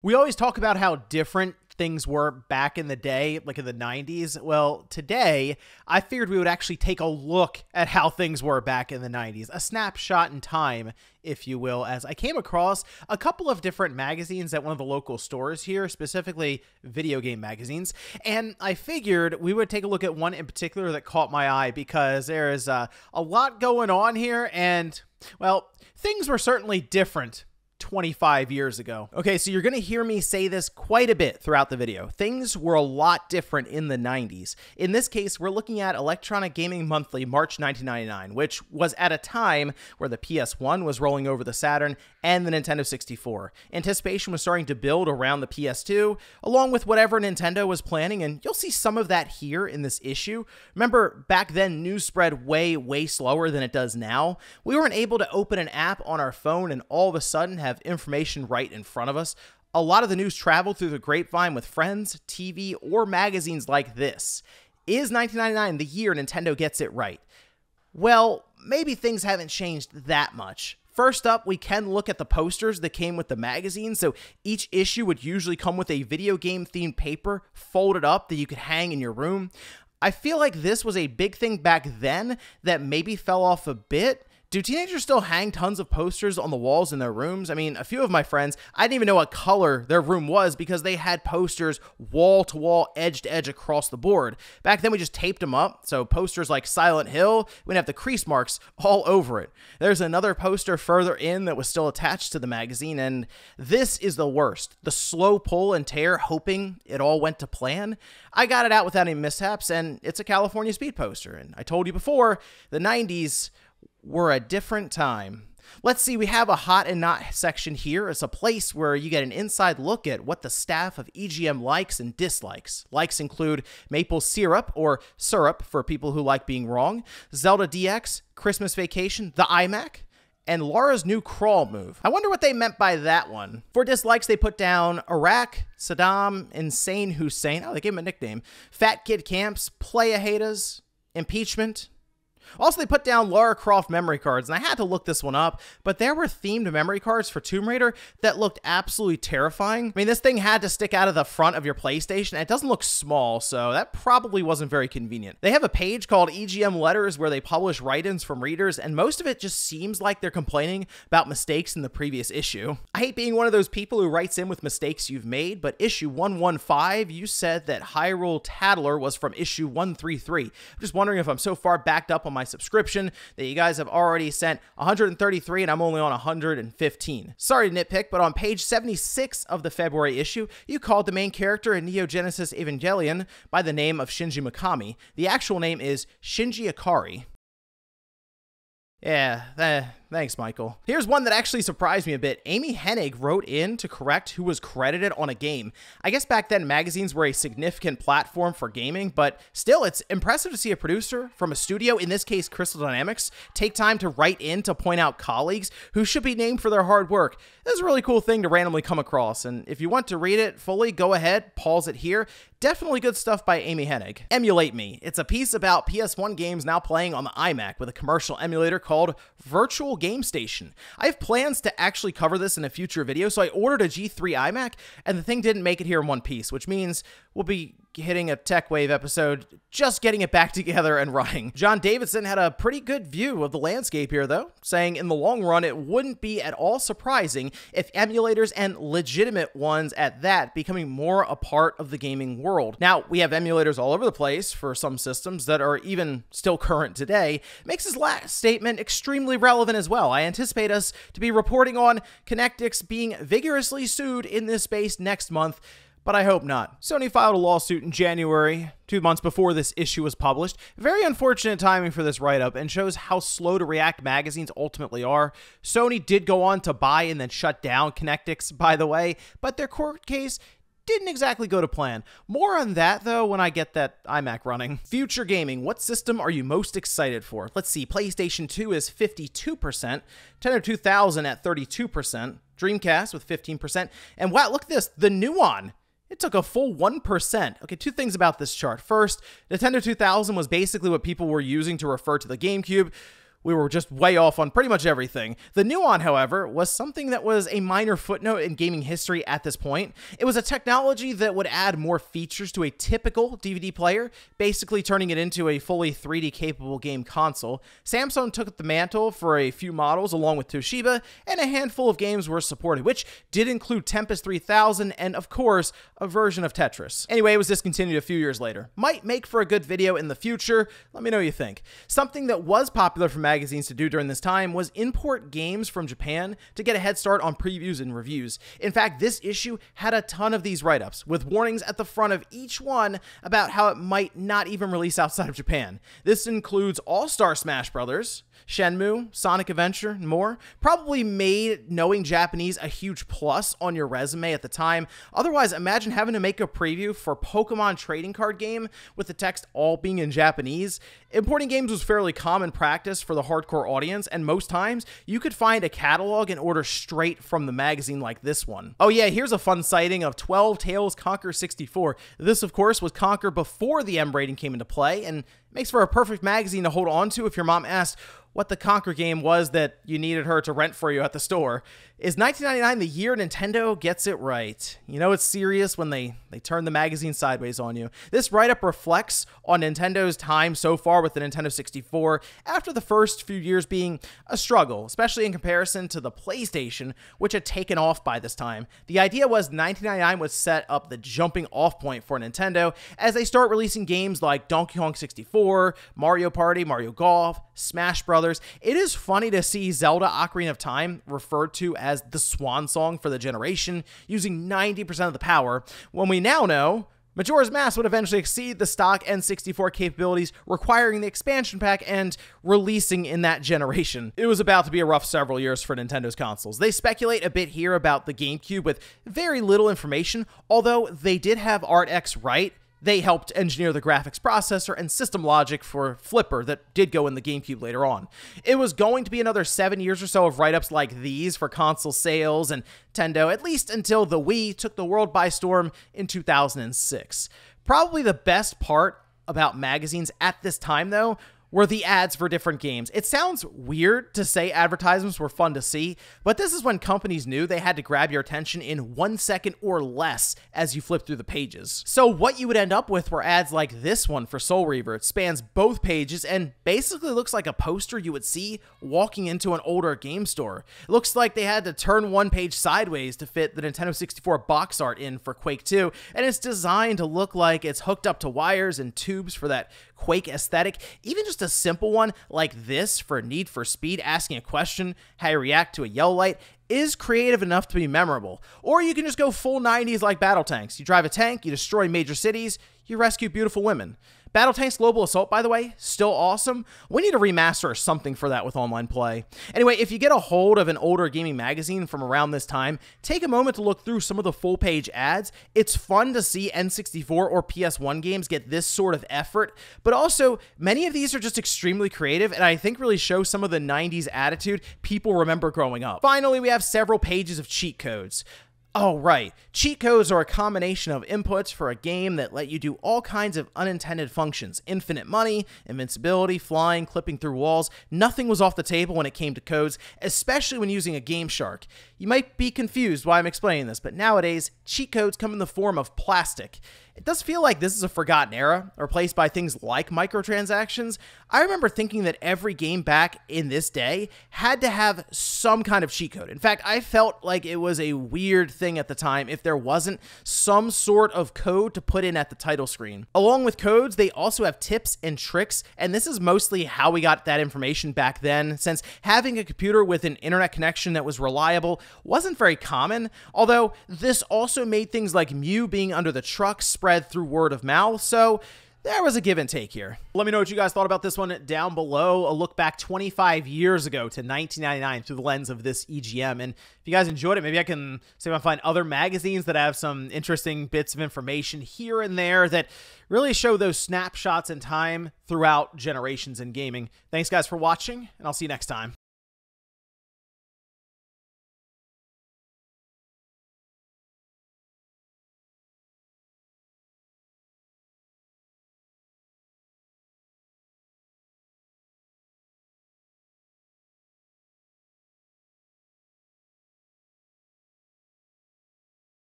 We always talk about how different things were back in the day, like in the 90s. Well, today, I figured we would actually take a look at how things were back in the 90s, a snapshot in time, if you will, as I came across a couple of different magazines at one of the local stores here, specifically video game magazines, and I figured we would take a look at one in particular that caught my eye because there is a lot going on here, and, well, things were certainly different 25 years ago. Okay, so you're going to hear me say this quite a bit throughout the video. Things were a lot different in the 90s. In this case, we're looking at Electronic Gaming Monthly, March 1999, which was at a time where the PS1 was rolling over the Saturn and the Nintendo 64. Anticipation was starting to build around the PS2, along with whatever Nintendo was planning, and you'll see some of that here in this issue. Remember, back then, news spread way slower than it does now. We weren't able to open an app on our phone and all of a sudden have information right in front of us. A lot of the news traveled through the grapevine with friends, TV, or magazines like this. Is 1999 the year Nintendo gets it right? Well, maybe things haven't changed that much. First up, we can look at the posters that came with the magazine. So each issue would usually come with a video game themed paper folded up that you could hang in your room. I feel like this was a big thing back then that maybe fell off a bit. Do teenagers still hang tons of posters on the walls in their rooms? I mean, a few of my friends, I didn't even know what color their room was because they had posters wall to wall, edge to edge across the board. Back then, we just taped them up, so posters like Silent Hill, we'd have the crease marks all over it. There's another poster further in that was still attached to the magazine, and this is the worst. The slow pull and tear, hoping it all went to plan. I got it out without any mishaps, and it's a California Speed poster. And I told you before, the 90s were a different time. Let's see, we have a hot and not section here. It's a place where you get an inside look at what the staff of EGM likes and dislikes. Likes include maple syrup, or syrup for people who like being wrong, Zelda DX, Christmas Vacation, the iMac, and Laura's new crawl move. I wonder what they meant by that one. For dislikes, they put down Iraq, Saddam, Insane Hussein, oh, they gave him a nickname, Fat Kid Camps, Playa Haters, Impeachment. Also, they put down Lara Croft memory cards, and I had to look this one up, but there were themed memory cards for Tomb Raider that looked absolutely terrifying. I mean, this thing had to stick out of the front of your PlayStation, and it doesn't look small, so that probably wasn't very convenient. They have a page called EGM Letters where they publish write-ins from readers, and most of it just seems like they're complaining about mistakes in the previous issue. I hate being one of those people who writes in with mistakes you've made, but issue 115, you said that Hyrule Tattler was from issue 133. I'm just wondering if I'm so far backed up on my subscription that you guys have already sent 133 and I'm only on 115. Sorry to nitpick, but on page 76 of the February issue, you called the main character in Neo Genesis Evangelion by the name of Shinji Mikami. The actual name is Shinji Ikari. Yeah, thanks, Michael. Here's one that actually surprised me a bit. Amy Hennig wrote in to correct who was credited on a game. I guess back then magazines were a significant platform for gaming, but still, it's impressive to see a producer from a studio, in this case Crystal Dynamics, take time to write in to point out colleagues who should be named for their hard work. This is a really cool thing to randomly come across, and if you want to read it fully, go ahead, pause it here. Definitely good stuff by Amy Hennig. Emulate Me. It's a piece about PS1 games now playing on the iMac with a commercial emulator called Virtual Game Station. I have plans to actually cover this in a future video, so I ordered a G3 iMac, and the thing didn't make it here in one piece, which means we'll be hitting a Tech Wave episode, just getting it back together and running. John Davidson had a pretty good view of the landscape here, though, saying in the long run, it wouldn't be at all surprising if emulators, and legitimate ones at that, becoming more a part of the gaming world. Now, we have emulators all over the place for some systems that are even still current today. Makes his last statement extremely relevant as well. I anticipate us to be reporting on Connectix being vigorously sued in this space next month, but I hope not. Sony filed a lawsuit in January, 2 months before this issue was published. Very unfortunate timing for this write-up, and shows how slow to react magazines ultimately are. Sony did go on to buy and then shut down Connectix, by the way, but their court case didn't exactly go to plan. More on that, though, when I get that iMac running. Future gaming. What system are you most excited for? Let's see. PlayStation 2 is 52%, Nintendo 2000 at 32%, Dreamcast with 15%, and wow, look at this, the Nuon. It took a full 1%. Okay, two things about this chart. First, Nintendo 2000 was basically what people were using to refer to the GameCube, we were just way off on pretty much everything. The Nuon, however, was something that was a minor footnote in gaming history at this point. It was a technology that would add more features to a typical DVD player, basically turning it into a fully 3D capable game console. Samsung took the mantle for a few models along with Toshiba, and a handful of games were supported, which did include Tempest 3000 and, of course, a version of Tetris. Anyway, it was discontinued a few years later. Might make for a good video in the future. Let me know what you think. Something that was popular for magazines to do during this time was import games from Japan to get a head start on previews and reviews. In fact, this issue had a ton of these write-ups, with warnings at the front of each one about how it might not even release outside of Japan. This includes All-Star Smash Bros., Shenmue, Sonic Adventure, and more. Probably made knowing Japanese a huge plus on your resume at the time. Otherwise, imagine having to make a preview for Pokemon trading card game with the text all being in Japanese. Importing games was fairly common practice for the hardcore audience, and most times you could find a catalog and order straight from the magazine like this one. Oh yeah, here's a fun sighting of 12 Tales Conquer 64. This, of course, was Conquer before the M rating came into play, and makes for a perfect magazine to hold on to if your mom asked what the Conquer game was that you needed her to rent for you at the store. Is 1999 the year Nintendo gets it right? You know it's serious when they turn the magazine sideways on you. This write-up reflects on Nintendo's time so far with the Nintendo 64, after the first few years being a struggle, especially in comparison to the PlayStation, which had taken off by this time. The idea was 1999 would set up the jumping off point for Nintendo as they start releasing games like Donkey Kong 64, Mario Party, Mario Golf, Smash Brothers. It is funny to see Zelda Ocarina of Time referred to as the swan song for the generation, using 90% of the power, when we now know Majora's Mask would eventually exceed the stock N64 capabilities, requiring the expansion pack and releasing in that generation. It was about to be a rough several years for Nintendo's consoles. They speculate a bit here about the GameCube with very little information, although they did have ArtX right. They helped engineer the graphics processor and system logic for Flipper that did go in the GameCube later on. It was going to be another 7 years or so of write-ups like these for console sales and Nintendo, at least until the Wii took the world by storm in 2006. Probably the best part about magazines at this time, though, were the ads for different games. It sounds weird to say advertisements were fun to see, but this is when companies knew they had to grab your attention in 1 second or less as you flip through the pages. So what you would end up with were ads like this one for Soul Reaver. It spans both pages and basically looks like a poster you would see walking into an older game store. It looks like they had to turn one page sideways to fit the Nintendo 64 box art in for Quake 2, and it's designed to look like it's hooked up to wires and tubes for that Quake aesthetic. Even just a simple one like this for Need for Speed, asking a question, how you react to a yellow light, is creative enough to be memorable. Or you can just go full 90s like Battle Tanks. You drive a tank, you destroy major cities, you rescue beautiful women. Battle Tanks Global Assault, by the way, still awesome. We need a remaster or something for that with online play. Anyway, if you get a hold of an older gaming magazine from around this time, take a moment to look through some of the full-page ads. It's fun to see N64 or PS1 games get this sort of effort, but also, many of these are just extremely creative, and I think really show some of the 90s attitude people remember growing up. Finally, we have several pages of cheat codes. Oh, right. Cheat codes are a combination of inputs for a game that let you do all kinds of unintended functions. Infinite money, invincibility, flying, clipping through walls. Nothing was off the table when it came to codes, especially when using a Game Shark. You might be confused why I'm explaining this, but nowadays, cheat codes come in the form of plastic. It does feel like this is a forgotten era, replaced by things like microtransactions. I remember thinking that every game back in this day had to have some kind of cheat code. In fact, I felt like it was a weird thing at the time if there wasn't some sort of code to put in at the title screen. Along with codes, they also have tips and tricks, and this is mostly how we got that information back then, since having a computer with an internet connection that was reliable wasn't very common, although this also made things like Mew being under the truck spread through word of mouth, so there was a give and take here. Let me know what you guys thought about this one down below. A look back 25 years ago to 1999 through the lens of this EGM. And if you guys enjoyed it, maybe I can see if I can find other magazines that have some interesting bits of information here and there that really show those snapshots in time throughout generations in gaming. Thanks guys for watching, and I'll see you next time.